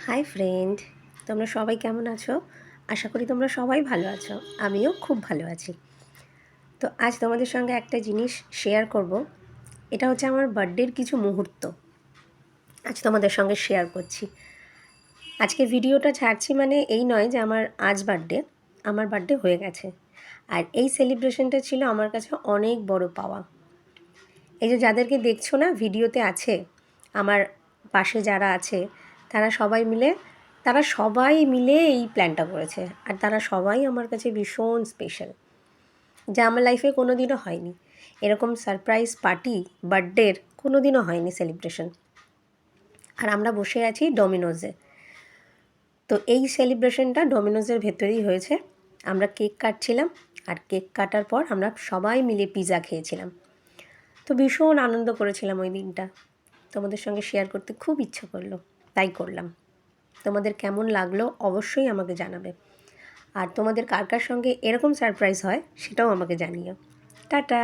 Hi friend, তোমরা সবাই কেমন আছো? আশা করি তোমরা সবাই ভালো আছো। আমিও খুব ভালো আছি। তো আজ তোমাদের সঙ্গে একটা জিনিস শেয়ার করব। এটা হচ্ছে আমার বার্থডের কিছু মুহূর্ত আজ তোমাদের সঙ্গে শেয়ার করছি। আজকে ভিডিওটা ছাড়ছি মানে এই নয় যে আমার বার্থডে হয়ে গেছে। আর এই সেলিব্রেশনটা ছিল আমার কাছে অনেক বড় পাওয়া। এই যে যাদেরকে দেখছো না ভিডিওতে আছে, আমার পাশে যারা আছে তারা সবাই মিলে এই প্ল্যানটা করেছে। আর তারা সবাই আমার কাছে ভীষণ স্পেশাল, যা আমার লাইফে কোনো দিনও হয়নি। এরকম সারপ্রাইজ পার্টি বার্থডের কোনো দিনও হয়নি সেলিব্রেশন। আর আমরা বসে আছি ডমিনোজে। তো এই সেলিব্রেশনটা ডমিনোজের ভেতরেই হয়েছে। আমরা কেক কাটছিলাম, আর কেক কাটার পর আমরা সবাই মিলে পিৎজা খেয়েছিলাম। তো ভীষণ আনন্দ করেছিলাম ওই দিনটা। তোমাদের সঙ্গে শেয়ার করতে খুব ইচ্ছে করলো, তাই করলাম। তোমাদের কেমন লাগলো অবশ্যই আমাকে জানাবে। আর তোমাদের কার কার সঙ্গে এরকম সারপ্রাইজ হয় সেটাও আমাকে জানিও। টাটা।